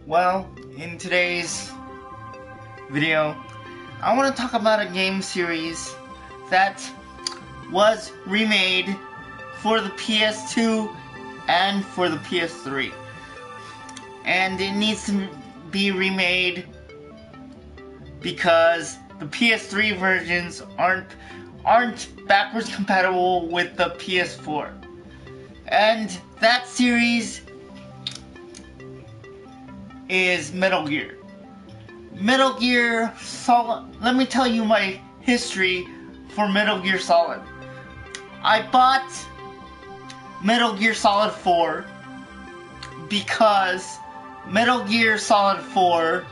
Well, in today's video, I want to talk about a game series that was remade for the PS2 and for the PS3. And it needs to be remade because the PS3 versions aren't backwards compatible with the PS4. And that series is Metal Gear. Metal Gear Solid. Let me tell you my history for Metal Gear Solid. I bought Metal Gear Solid 4 because Metal Gear Solid 4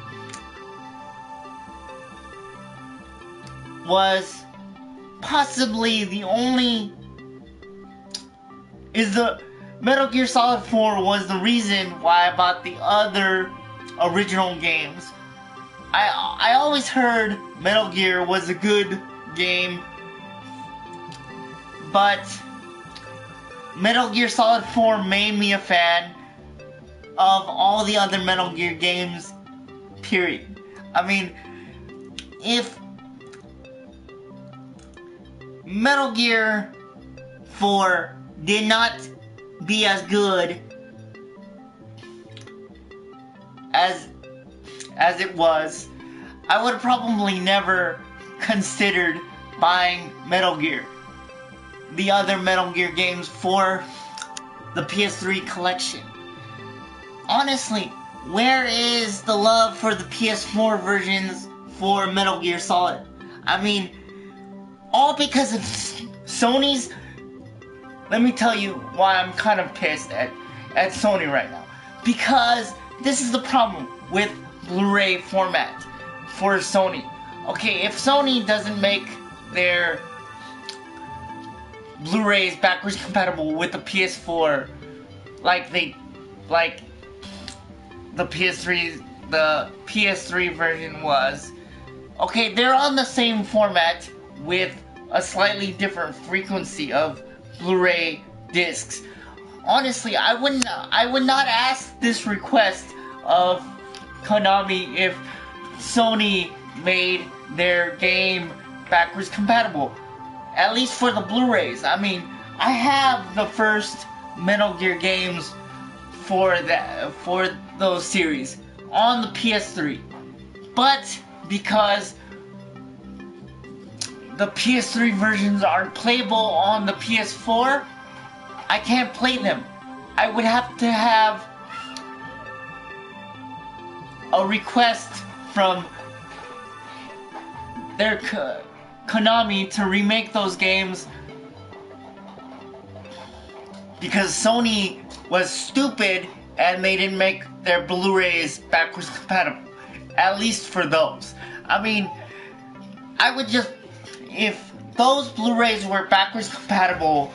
was possibly the only Metal Gear Solid 4 was the reason why I bought the other original games. I always heard Metal Gear was a good game, but Metal Gear Solid 4 made me a fan of all the other Metal Gear games, period. I mean, if Metal Gear 4 did not be as good as it was, I would have probably never considered buying Metal Gear, the other Metal Gear games for the PS3 collection. Honestly, where is the love for the PS4 versions for Metal Gear Solid? I mean, all because of Sony's. Let me tell you why I'm kind of pissed at Sony right now. Because this is the problem with Blu-ray format for Sony. Okay, if Sony doesn't make their Blu-rays backwards compatible with the PS4, like the PS3 version was, okay, they're on the same format with a slightly different frequency of Blu-ray discs. Honestly, I would not ask this request of Konami if Sony made their game backwards compatible. At least for the Blu-rays. I mean, I have the first Metal Gear games for those series on the PS3. But because the PS3 versions aren't playable on the PS4, I can't play them. I would have to have a request from their Konami to remake those games because Sony was stupid and they didn't make their Blu-rays backwards compatible. At least for those. I mean, I would just, if those Blu-rays were backwards compatible,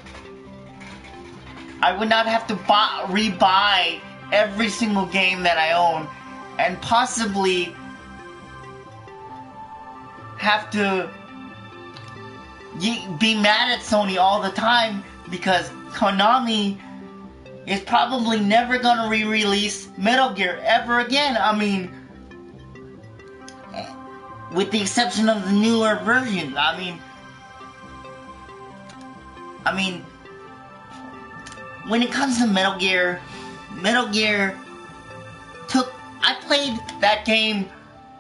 I would not have to rebuy every single game that I own and possibly have to be mad at Sony all the time because Konami is probably never gonna re-release Metal Gear ever again. I mean, with the exception of the newer versions. I mean, when it comes to Metal Gear I played that game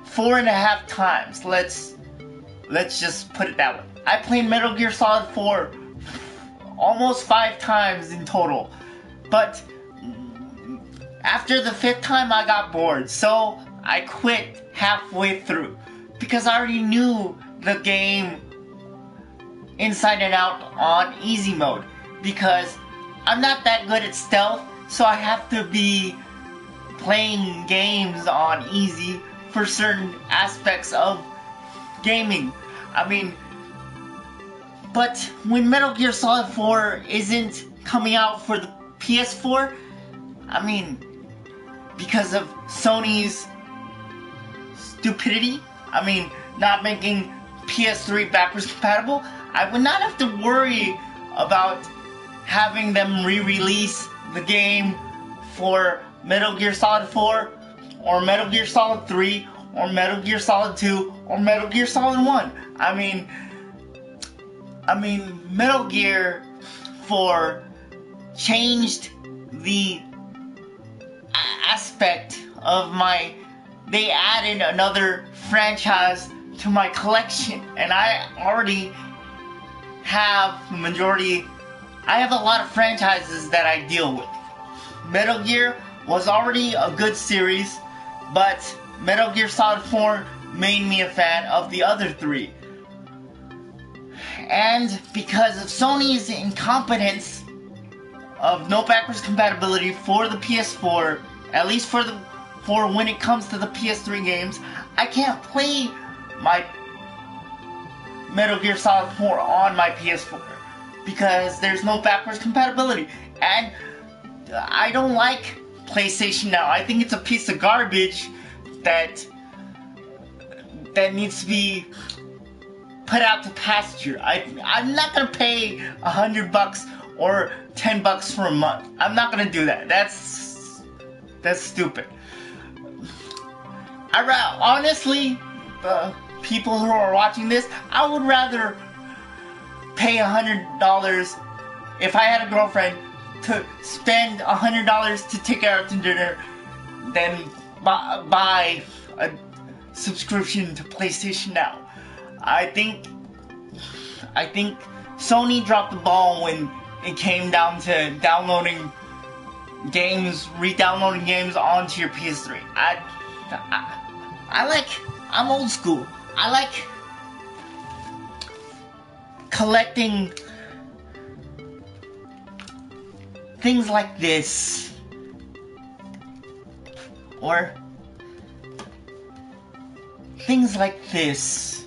4.5 times. Let's just put it that way. I played Metal Gear Solid 4 almost 5 times in total. But after the 5th time I got bored, so I quit halfway through. Because I already knew the game inside and out on easy mode. Because I'm not that good at stealth, so I have to be playing games on easy for certain aspects of gaming. I mean, but when Metal Gear Solid 4 isn't coming out for the PS4, I mean, because of Sony's stupidity, I mean, not making PS3 backwards compatible, I would not have to worry about having them re-release the game for Metal Gear Solid 4 or Metal Gear Solid 3, or Metal Gear Solid 2, or Metal Gear Solid 1. I mean, Metal Gear 4 changed the aspect of my... They added another franchise to my collection, and I already have the majority... I have a lot of franchises that I deal with. Metal Gear was already a good series, but Metal Gear Solid 4 made me a fan of the other three. And because of Sony's incompetence of no backwards compatibility for the PS4, at least for when it comes to the PS3 games, I can't play my Metal Gear Solid 4 on my PS4 because there's no backwards compatibility. And I don't like PlayStation Now. I think it's a piece of garbage that needs to be put out to pasture. I'm not gonna pay $100 or $10 for a month. I'm not gonna do that. That's stupid. Honestly, people who are watching this, I would rather pay $100 if I had a girlfriend to spend $100 to take her out to dinner than buy a subscription to PlayStation Now. I think Sony dropped the ball when it came down to downloading games, re-downloading games onto your PS3. I'm old school. I like collecting things like this, or things like this.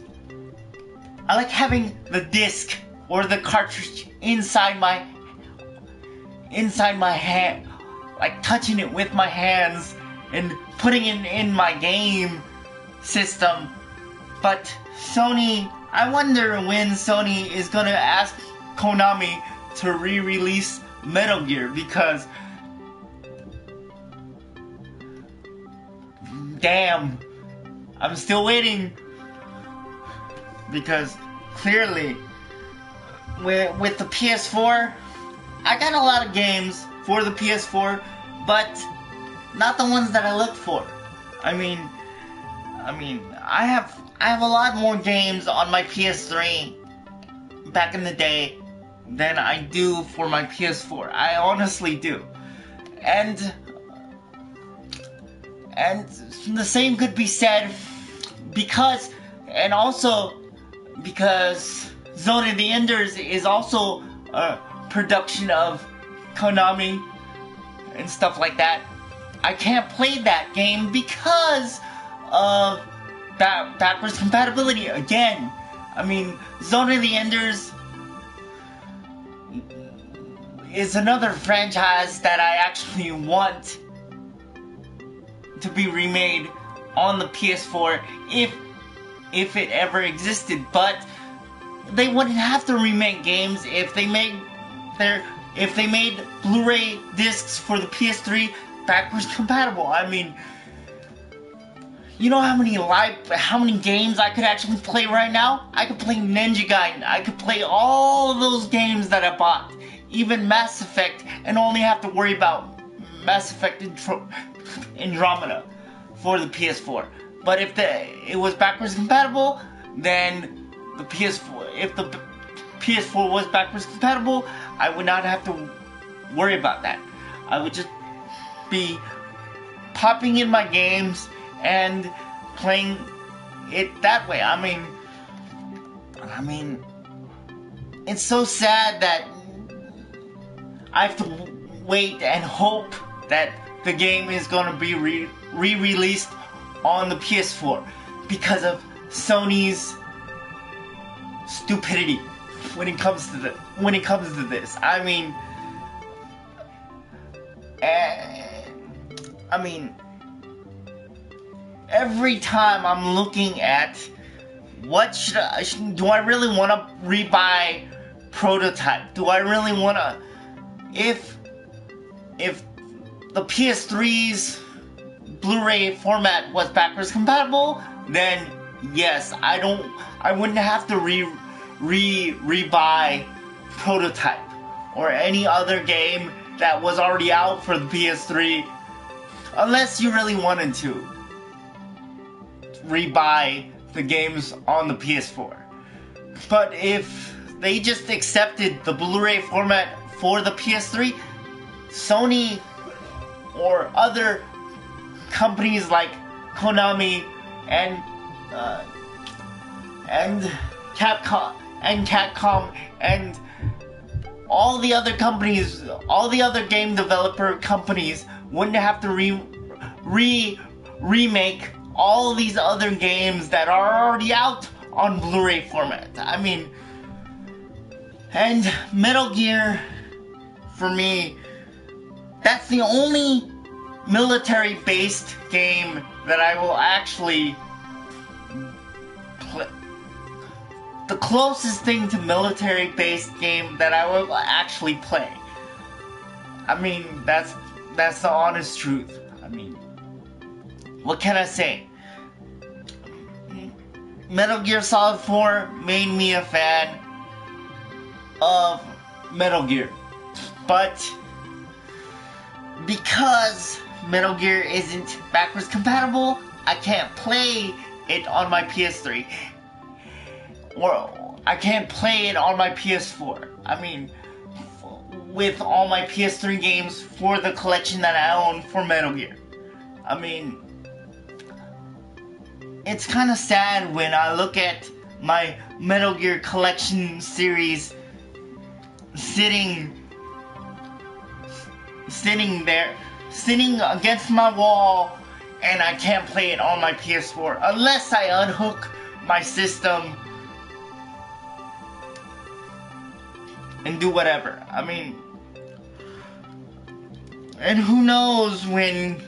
I like having the disc or the cartridge inside my hand, like touching it with my hands and putting it in my game system. But Sony, I wonder when Sony is gonna ask Konami to re-release Metal Gear, because damn, I'm still waiting, because clearly with the PS4, I got a lot of games for the PS4, but not the ones that I look for. I mean, I have a lot more games on my PS3 back in the day than I do for my PS4. I honestly do. And the same could be said because Zone of the Enders is also a production of Konami and stuff like that. I can't play that game because of backwards compatibility again. I mean, Zone of the Enders is another franchise that I actually want to be remade on the PS4 if it ever existed. But they wouldn't have to remake games if they made Blu-ray discs for the PS3 backwards compatible. I mean, you know how many games I could actually play right now? I could play Ninja Gaiden. I could play all of those games that I bought, even Mass Effect, and only have to worry about Mass Effect Andromeda for the PS4. But if it was backwards compatible, then the PS4, if the PS4 was backwards compatible, I would not have to worry about that. I would just be popping in my games and playing it that way. I mean, it's so sad that I have to wait and hope that the game is going to be re-released on the PS4 because of Sony's stupidity when it comes to this. I mean, every time I'm looking at what do I really want to rebuy Prototype? Do I really want to, if the PS3's Blu-ray format was backwards compatible, then yes, I wouldn't have to rebuy Prototype or any other game that was already out for the PS3, unless you really wanted to rebuy the games on the PS4. But if they just accepted the Blu-ray format for the PS3, Sony or other companies like Konami and Capcom and all the other companies, all the other game developer companies wouldn't have to remake all these other games that are already out on Blu-ray format. I mean, and Metal Gear, for me, that's the only military-based game that I will actually play. The closest thing to military-based game that I will actually play. I mean, that's the honest truth. I mean, what can I say? Metal Gear Solid 4 made me a fan of Metal Gear. But because Metal Gear isn't backwards compatible, I can't play it on my PS3. Or I can't play it on my PS4. I mean, with all my PS3 games for the collection that I own for Metal Gear. I mean, it's kind of sad when I look at my Metal Gear collection series sitting against my wall, and I can't play it on my PS4 unless I unhook my system and do whatever. I mean, and who knows when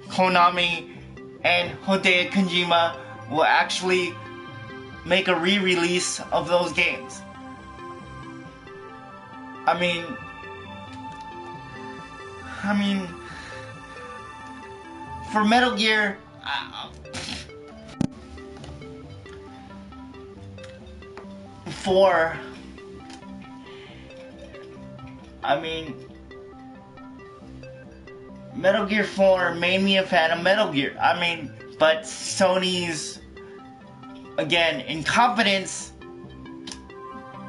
Konami and Hideo Kojima will actually make a re-release of those games. I mean, for Metal Gear, Metal Gear 4 made me a fan of Metal Gear. I mean, but Sony's, again, incompetence,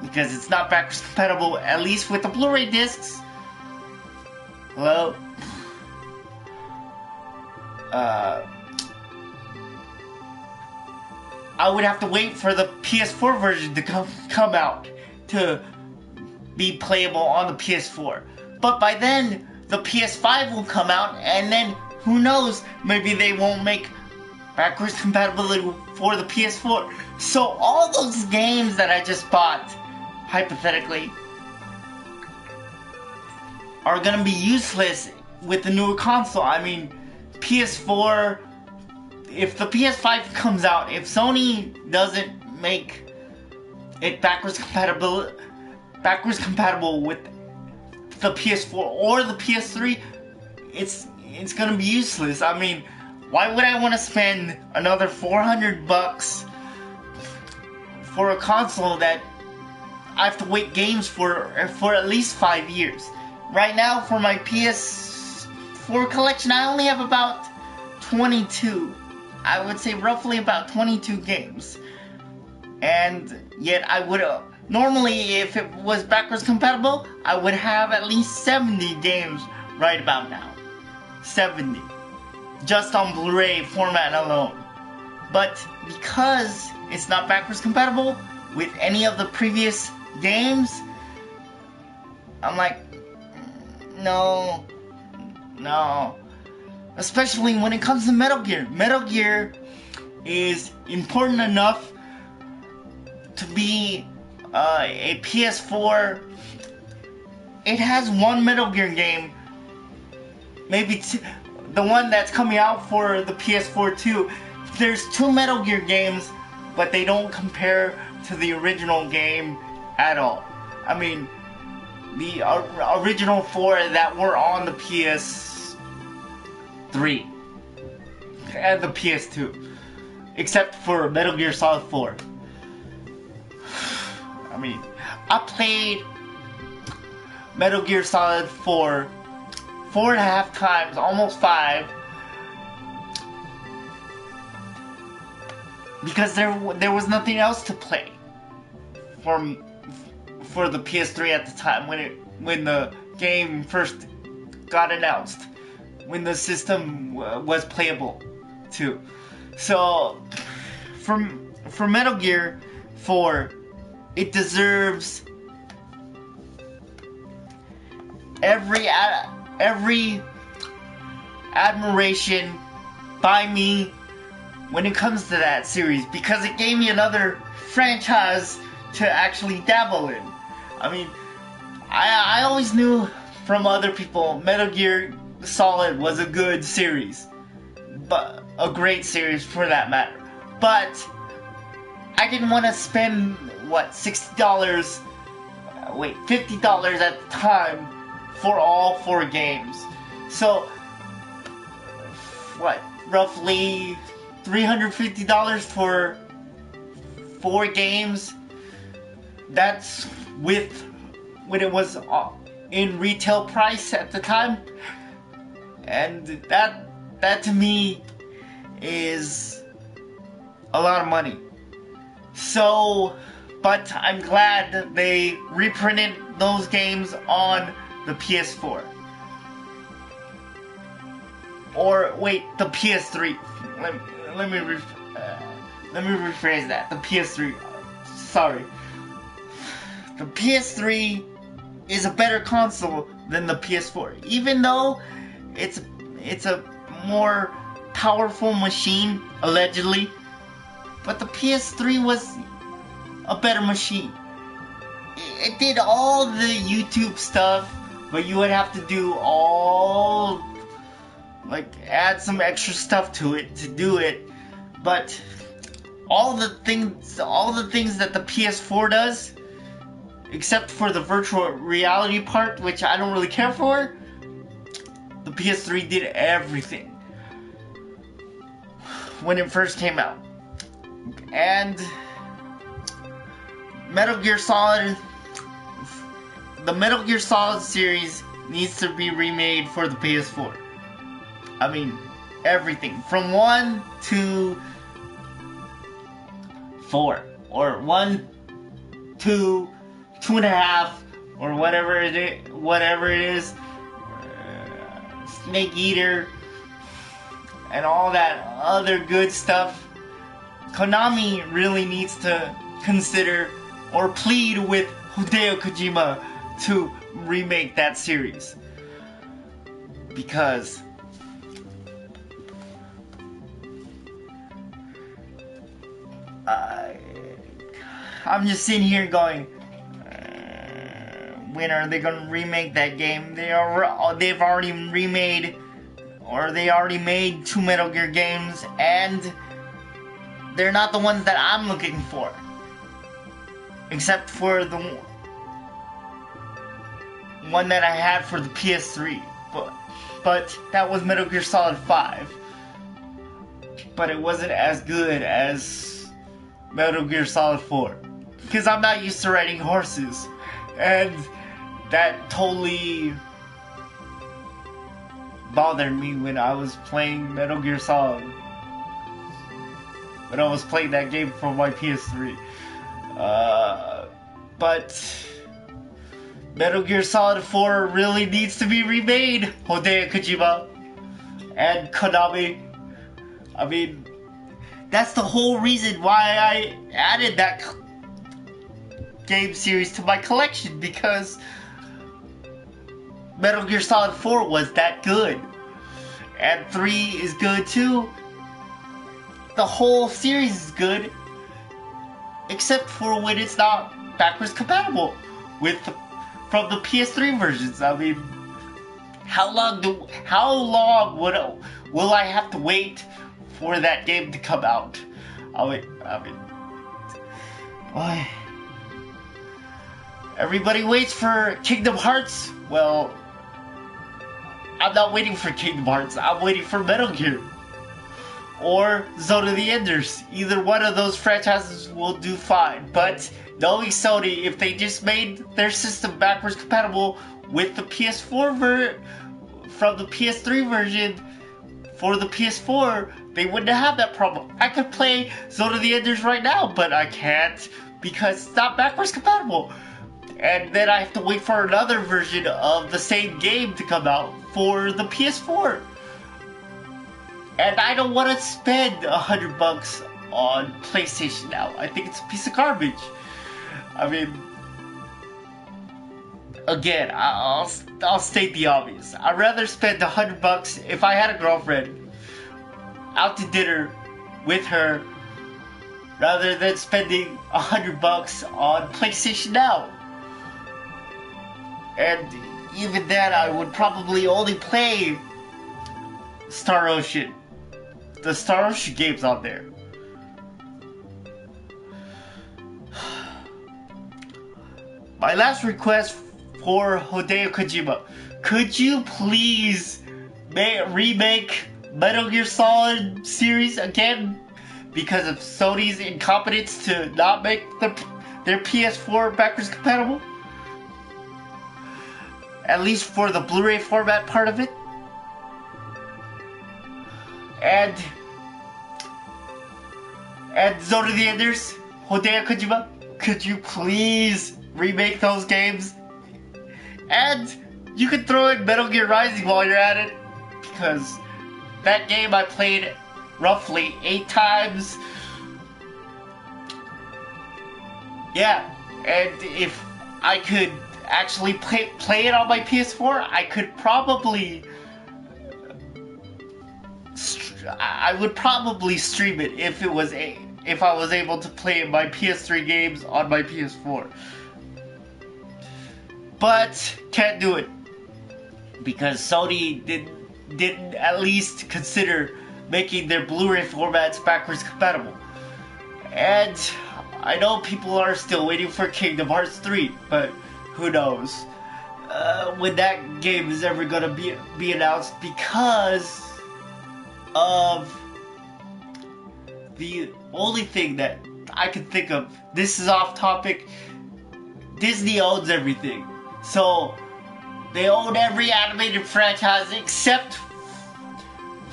because it's not backwards compatible, at least with the Blu-ray discs. Hello? I would have to wait for the PS4 version to come out to be playable on the PS4. But by then, the PS5 will come out, and then, who knows, maybe they won't make backwards compatibility for the PS4. So all those games that I just bought, hypothetically, are gonna be useless with the newer console. I mean, PS4, if the PS5 comes out, if Sony doesn't make it backwards compatible with the PS4 or the PS3, it's gonna be useless. I mean, why would I want to spend another $400 for a console that I have to wait games for at least 5 years? Right now, for my PS4 collection, I only have about 22. I would say roughly about 22 games. And yet I would normally, if it was backwards compatible, I would have at least 70 games right about now. 70. Just on Blu-ray format alone. But because it's not backwards compatible with any of the previous games, I'm like, no. Especially when it comes to Metal Gear. Metal Gear is important enough to be a PS4. It has one Metal Gear game, maybe two, the one that's coming out for the PS4 too. There's 2 Metal Gear games, but they don't compare to the original game at all. I mean, the original 4 that were on the PS3. and the PS2, except for Metal Gear Solid 4. I mean, I played Metal Gear Solid 4 4.5 times, almost 5, because there was nothing else to play for the PS3 at the time when the game first got announced, when the system was playable too. So for Metal Gear 4, it deserves every admiration by me when it comes to that series, because it gave me another franchise to actually dabble in. I mean, I always knew from other people Metal Gear Solid was a good series, but a great series for that matter. But I didn't want to spend $60, $50 at the time for all 4 games. So roughly $350 for 4 games. That's with when it was in retail price at the time, and that to me is a lot of money. So, but I'm glad that they reprinted those games on the PS4. Or wait, the PS3. Let me rephrase that. The PS3. Sorry. The PS3 is a better console than the PS4, even though it's a more powerful machine, allegedly. But the PS3 was a better machine. It did all the YouTube stuff, but you would have to do add some extra stuff to it to do it. But all the things that the PS4 does, except for the virtual reality part, which I don't really care for, the PS3 did everything when it first came out. And Metal Gear Solid, the Metal Gear Solid series needs to be remade for the PS4. I mean, everything from 1 to 4, or 1, 2, 2.5, or whatever it is, Snake Eater, and all that other good stuff. Konami really needs to consider or plead with Hideo Kojima to remake that series, because I'm just sitting here going, when are they gonna remake that game? They've already remade, or they already made 2 Metal Gear games, and they're not the ones that I'm looking for, except for the one that I had for the PS3. But that was Metal Gear Solid 5. But it wasn't as good as Metal Gear Solid 4, because I'm not used to riding horses, and that totally bothered me when I was playing Metal Gear Solid, when I was playing that game for my PS3. But Metal Gear Solid 4 really needs to be remade, Hideo Kojima and Konami. I mean, that's the whole reason why I added that game series to my collection, because Metal Gear Solid 4 was that good, and 3 is good too. The whole series is good, except for when it's not backwards compatible from the PS3 versions. I mean, how long will I have to wait for that game to come out? I mean, why? Everybody waits for Kingdom Hearts. Well, I'm not waiting for Kingdom Hearts. I'm waiting for Metal Gear. or Zone of the Enders. Either one of those franchises will do fine. But knowing Sony, if they just made their system backwards compatible with the PS4 from the PS3 version for the PS4, they wouldn't have that problem. I could play Zone of the Enders right now, but I can't because it's not backwards compatible. And then I have to wait for another version of the same game to come out for the PS4. And I don't want to spend $100 on PlayStation now. I think it's a piece of garbage. I mean, again, I'll state the obvious. I'd rather spend $100 if I had a girlfriend out to dinner with her rather than spending $100 on PlayStation Now. And even then, I would probably only play Star Ocean. The Star Ocean games on there. My last request for Hideo Kojima. Could you please remake Metal Gear Solid series again? Because of Sony's incompetence to not make their PS4 backwards compatible? At least for the Blu-ray format part of it. And Zone of the Enders, Hideo Kojima, could you please remake those games? And you could throw in Metal Gear Rising while you're at it, because that game I played roughly 8 times. Yeah, and if I could actually play it on my PS4, I could probably I would probably stream it if I was able to play my PS3 games on my PS4. But can't do it because Sony didn't at least consider making their Blu-ray formats backwards compatible. And I know people are still waiting for Kingdom Hearts 3, but who knows when that game is ever gonna be announced, because of the only thing that I can think of. This is off topic. Disney owns everything, so they own every animated franchise except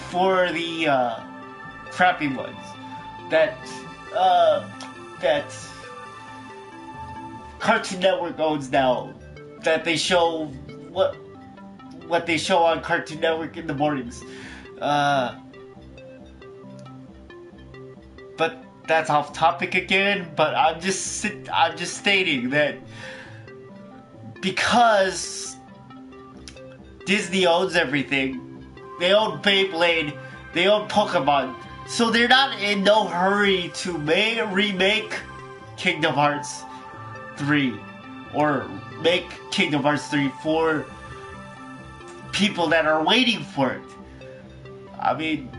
for the crappy ones that Cartoon Network owns now. That they show what they show on Cartoon Network in the mornings. But that's off topic again. But I'm just stating that because Disney owns everything, they own Beyblade, they own Pokemon, so they're not in no hurry to remake Kingdom Hearts 3 or make Kingdom Hearts 3 for people that are waiting for it. I mean,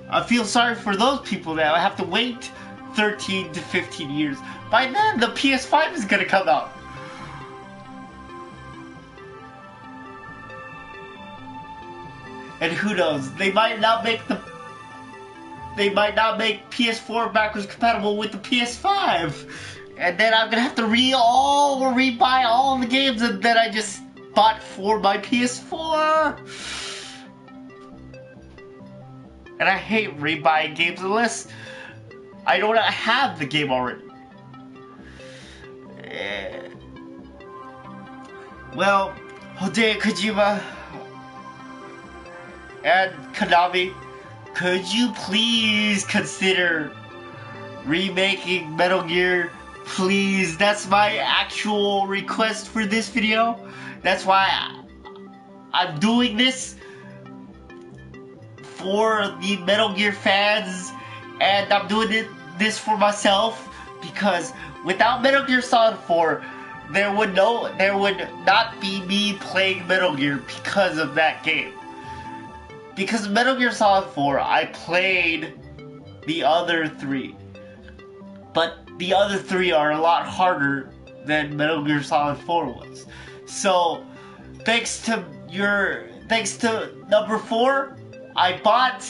I feel sorry for those people that have to wait 13 to 15 years. By then, the PS5 is gonna come out. And who knows, they might not make PS4 backwards compatible with the PS5. And then I'm gonna have to rebuy all the games that I just bought for my PS4. And I hate rebuying games unless I don't have the game already. Well, Hideo Kojima and Konami, could you please consider remaking Metal Gear? Please, that's my actual request for this video. That's why I'm doing this, for the Metal Gear fans, and I'm doing this for myself, because without Metal Gear Solid 4, there would not be me playing Metal Gear because of that game. Because of Metal Gear Solid 4, I played the other 3. But the other 3 are a lot harder than Metal Gear Solid 4 was. So, thanks to number 4, I bought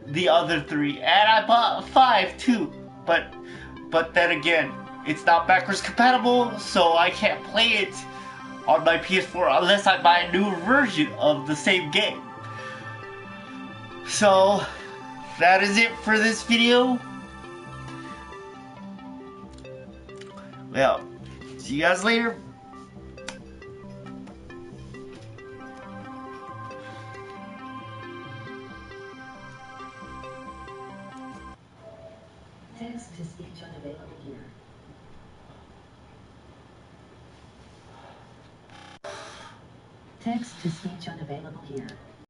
the other 3, and I bought 5 too. But then again, it's not backwards compatible, so I can't play it on my PS4 unless I buy a new version of the same game. So that is it for this video. Well, see you guys later. Text to speech unavailable here. Text to speech unavailable here.